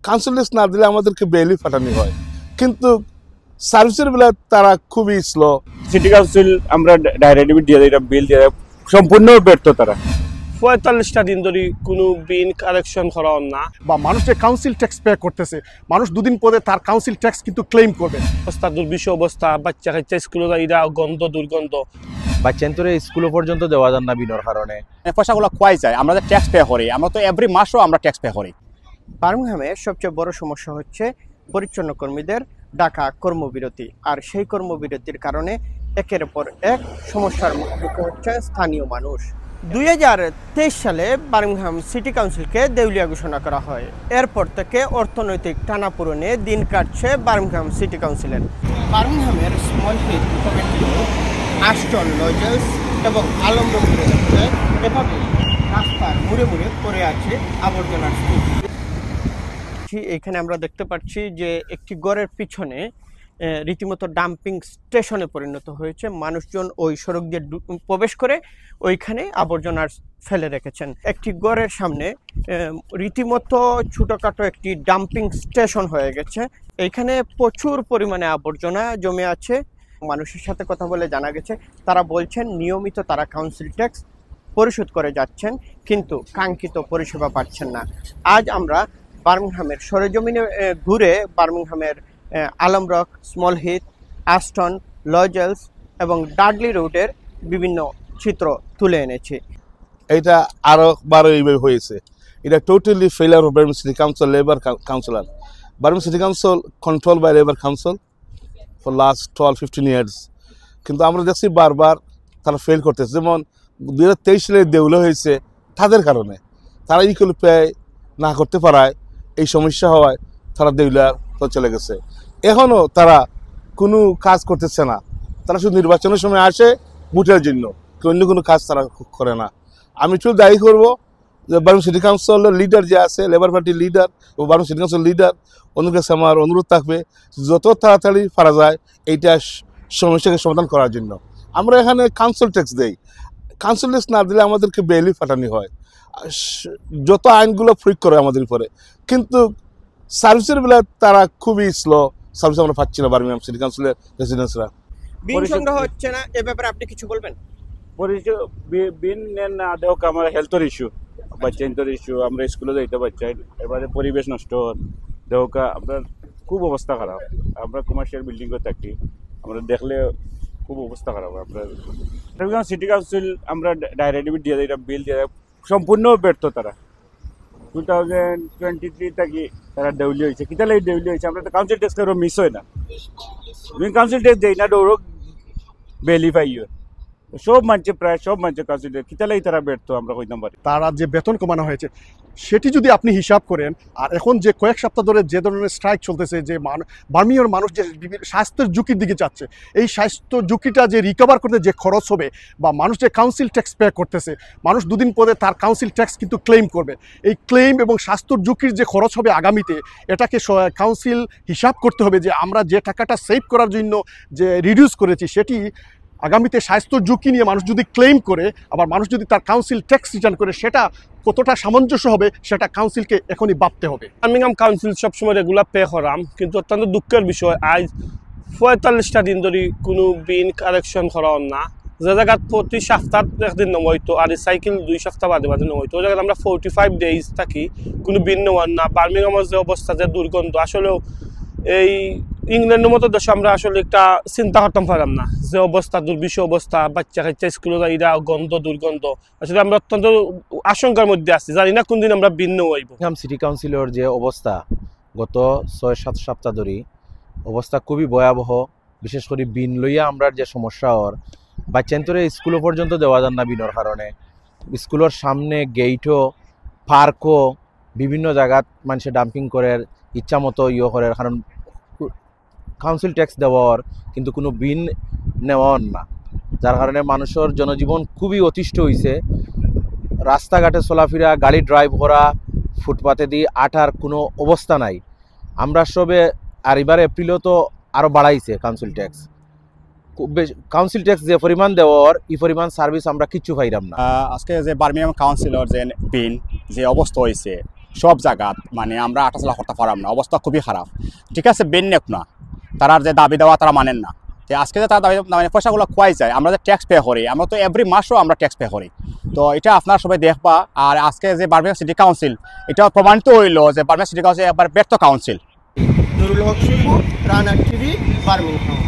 Council tax না দিলে আমাদেরকে বেইলি ফাটানো হয়, কিন্তু সার্ভিসের বেলা তারা খুবই স্লো। সিটি কাউন্সিল আমরা ডাইরেক্ট ডেবিট দিয়ে দেয়, বিল দিয়ে দেয়, সম্পূর্ণ ব্যর্থ তারা। ৪৫টা দিন ধরে কোনো বিল কালেকশন করা না, বা মানুষ যে কাউন্সিল ট্যাক্স পে করতেছে, মানুষ দুদিন পরে তার কাউন্সিল ট্যাক্স কিন্তু ক্লেম করবে। অবস্থা দুর্বিষ অবস্থা, বাচ্চা কাচ্চা স্কুলে যাইরা গন্ধ দুর্গন্ধ, বাচ্চান্তরে স্কুল পর্যন্ত দেওয়া যান না বিনোর কারণে। পয়সাগুলো কোয়াই যায়, আমরা যে ট্যাক্স পে করি, আমরা তো এভরি মাসও আমরা ট্যাক্স পে করি। বার্মিংহামে সবচেয়ে বড় সমস্যা হচ্ছে পরিচ্ছন্ন কর্মীদের ডাকা কর্মবিরতি, আর সেই কর্মবিরতির কারণে একের পর এক সমস্যার মুখে হচ্ছে স্থানীয় মানুষ। 2023 সালে বার্মিংহাম সিটি কাউন্সিলকে দেউলিয়া ঘোষণা করা হয়। এরপর থেকে অর্থনৈতিক টানাপোড়েনে দিন কাটছে বার্মিংহাম সিটি কাউন্সিলের। বার্মিংহামের স্মল হিল কমিটিগুলো আস্টন, লজেলস এবং আলমরুমে এভাবে রাস্তার মুড়ে মুড়ে পড়ে আছে আবর্জনার স্তূপ। এখানে আমরা দেখতে পাচ্ছি যে একটি ঘরের পিছনে রীতিমতো ডাম্পিং স্টেশনে পরিণত হয়েছে। মানুষজন ওই সড়ক দিয়ে প্রবেশ করে ওইখানে আবর্জনা ফেলে রেখেছেন। একটি ঘরের সামনে রীতিমতো ছোটোখাটো একটি ডাম্পিং স্টেশন হয়ে গেছে। এইখানে প্রচুর পরিমাণে আবর্জনা জমে আছে। মানুষের সাথে কথা বলে জানা গেছে, তারা বলছেন নিয়মিত তারা কাউন্সিল ট্যাক্স পরিশোধ করে যাচ্ছেন, কিন্তু কাঙ্ক্ষিত পরিষেবা পাচ্ছেন না। আজ আমরা বার্মিংহামের সরেজমিনে ঘুরে বার্মিংহামের আলমরক, স্মল হিথ, আস্টন, লজেলস এবং ডাডলি রোডের বিভিন্ন চিত্র তুলে এনেছি। এটা আরো বারো এইভাবে হয়েছে। এটা totally failure of Birmingham city council, labour councillor. Birmingham city council control by labour council for last 12-15 years, কিন্তু আমরা দেখছি বারবার তারা ফেল করতেছে। যেমন 2023 সালে দেউলে হয়েছে তাদের কারণে, তারা ইকুয়াল পে না করতে পারায় এই সমস্যা হওয়ায় তারা দেউলিয়ার চলে গেছে। এখনও তারা কোনো কাজ করতেছে না, তারা শুধু নির্বাচনের সময় আসে ভোটের জন্য, অন্য কোনো কাজ তারা করে না। আমি শুধু দায়ী করবো যে বার্মিংহাম সিটি কাউন্সিলের লিডার যে আছে, লেবার পার্টির লিডার ও বার্মিংহাম সিটি কাউন্সিল লিডার, ওদের কাছে আমার অনুরোধ থাকবে যত তাড়াতাড়ি পারা যায় এইটা সমস্যাকে সমাধান করার জন্য। আমরা এখানে কাউন্সিল ট্যাক্স দেই, কাউন্সিল ট্যাক্স না দিলে আমাদেরকে বেইলি ফাটানো হয়, যত আইনগুলো প্রয়োগ করে আমাদের উপরে, কিন্তু সার্ভিসের বেলা তারা খুবই স্লো সার্ভিস আমরা পাচ্ছি না বার্মিংহাম সিটি কাউন্সিলের রেসিডেন্টসরা। বিল সংগ্রহ হচ্ছে না, এ ব্যাপারে আপনি কিছু বলবেন? বিন না দেখ, আমার হেলথের ইস্যু, বাচ্চাদের ইস্যু, আমরা স্কুলে যাইতে পারছি, এবারে পরিবেশ নষ্ট দেখ, আপনার খুব অবস্থা খারাপ। আমরা কমার্শিয়াল বিল্ডিংও থাকি, আমরা দেখলে খুব অবস্থা খারাপ। আপনার সিটি কাউন্সিল আমরা ডাইরেক্ট ডেবিট দিয়ে দেয়, বিল দিয়ে দেয়, সম্পূর্ণ ব্যর্থ তারা। 2023 থাকি তারা দেউলি হয়েছে। কিতালে দেউলি হয়েছে, আমরা তো কাউন্সিল ট্যাক্স কারো মিস হয় না, কাউন্সিল ট্যাক্স দেই না, দৌড়ক বেলি পাইও সব মানছে, প্রায় সব মানছে কাউন্সিল ট্যাক্স। কিতালেই তারা ব্যর্থ আমরা কইতাম পারি। তারা যে বেতন কমানো হয়েছে সেটি যদি আপনি হিসাব করেন, আর এখন যে কয়েক সপ্তাহ ধরে যে ধরনের স্ট্রাইক চলতেছে, যে বার্মিংহামের মানুষ যে স্বাস্থ্যের ঝুঁকির দিকে যাচ্ছে, এই স্বাস্থ্য ঝুঁকিটা যে রিকভার করতে যে খরচ হবে, বা মানুষ যে কাউন্সিল ট্যাক্স পে করতেছে, মানুষ দুদিন পরে তার কাউন্সিল ট্যাক্স কিন্তু ক্লেম করবে। এই ক্লেম এবং স্বাস্থ্যর ঝুঁকির যে খরচ হবে আগামীতে, এটাকে কাউন্সিল হিসাব করতে হবে যে আমরা যে টাকাটা সেভ করার জন্য যে রিডিউস করেছি, সেটি আগামীতে স্বাস্থ্য ঝুঁকি নিয়ে মানুষ যদি ক্লেম করে, আবার মানুষ যদি তার কাউন্সিল ট্যাক্স রিটার্ন করে, সেটা কতটা সামঞ্জস্য হবে সেটা কাউন্সিলকে এখনই ভাবতে হবে। বার্মিংহাম কাউন্সিল সবসময় রেগুলার পে করাম, কিন্তু অত্যন্ত দুঃখের বিষয় আজ ৪৫টা দিন ধরে কোনো বিল কালেকশন করা না। যে জায়গায় প্রতি সপ্তাহ একদিন নমইতো, আর সাইকেল 2 সপ্তাহ বাদে বাদে নমইতো, ওই জায়গায় আমরা 45 ডেজ থাকি, কোনো বিল নেওয়ার না। বার্মিংহামের যে অবস্থা, যে দুর্গন্ধ, আসলেও এই ইংল্যান্ডের মতো দেশে আমরা আসলে একটা চিন্তা করতাম পারলাম না, যে অবস্থা, দুর্বিষ অবস্থা, বাচ্চা কাচ্চা স্কুলে যাইরা গন্ধ দুর্গন্ধ। আসলে আমরা অত্যন্ত আশঙ্কার মধ্যে আছি, জানি না কোনদিন আমরা ভিন্ন হইব। সিটি কাউন্সিলের যে অবস্থা গত 6-7 সপ্তাহ ধরে অবস্থা খুবই ভয়াবহ। বিশেষ করে বিন লইয়া আমরা যে সমস্যা ওর, বাচ্চান্তরে স্কুল পর্যন্ত দেওয়া যান না বিনোর কারণে। স্কুলের সামনে গেইটও, পার্কও, বিভিন্ন জায়গাত মানুষে ডাম্পিং করে ইচ্ছা মতো করে, কারণ কাউন্সিল ট্যাক্স দেওয়ার কিন্তু কোনো বিন নেওয়ার না, যার কারণে মানুষের জনজীবন খুবই অতিষ্ঠ হয়েছে। রাস্তাঘাটে চলাফেরা, গাড়ি ড্রাইভ করা, ফুটপাতে দিয়ে আটার কোনো অবস্থা নাই। আমরা সবে, আর এবার এপ্রিলেও তো আরও বাড়াইছে কাউন্সিল ট্যাক্স। খুব বেশি কাউন্সিল ট্যাক্স যে পরিমাণ দেওয়ার, এই পরিমাণ সার্ভিস আমরা কিচ্ছু পাইলাম না। আজকে যে বার্মিংহাম কাউন্সিলর যে বিন যে অবস্থা হয়েছে, সব জায়গাত মানে আমরা আটাচলা করতে পারাম না, অবস্থা খুবই খারাপ। ঠিক আছে, বেন নেক না, তারার যে দাবি দেওয়া তারা মানেন না। তো আজকে যে তারা দাবি মানে পয়সাগুলো খোয়াই যায়, আমরা যে ট্যাক্স পে করি, আমরা তো এভরি মাসও আমরা ট্যাক্স পে করি। তো এটা আপনারা সবাই দেখবা। আর আজকে যে বার্মিংহাম সিটি কাউন্সিল, এটা প্রমাণিত হইল যে বার্মিংহাম সিটি কাউন্সিল একবার ব্যর্থ কাউন্সিল। নুরুল হক শিপু, রানার টিভি, বার্মিংহাম।